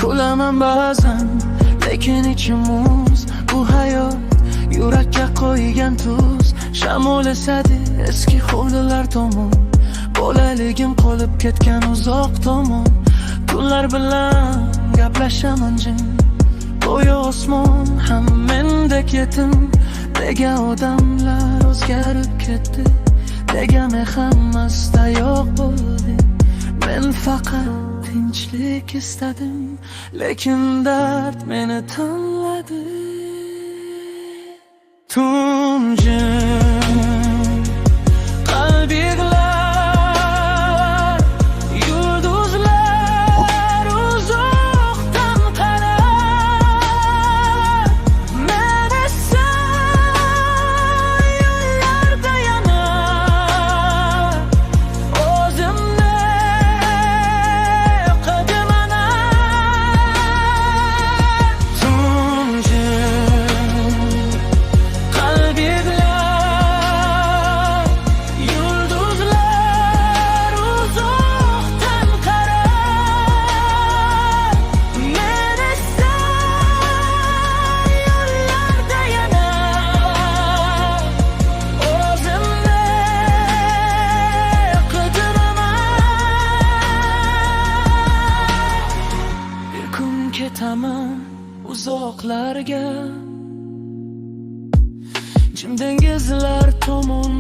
Kulaman ba'zan, lekin ichim muz. Bu hayot yurakka qo'ygan tuz. Shamol esadi eski hovlilar tomon, bolaligim qolib ketgan uzoq tomon. Kunlar bilan gaplashaman jim, go'yo osmon ham mendek yetim. Nega odamlar o'zgarib ketdi, nega men hammasida yo'q bo'ldi. Men faqat tinchlik istadim, lekin dard meni tanladi. Tunjim qalbi yig'lar, yulduzlar uzoqdan qarar. Men esa yo'llarda yanar, o'zimni qidimanar. Tunjim qalbi yig'lar, yulduzlar uzoqdan qarar. Men esa yo'llarda yanar, o'zimni qidimaman. Bir kun ketaman uzoqlarga, jim dengizlar tomon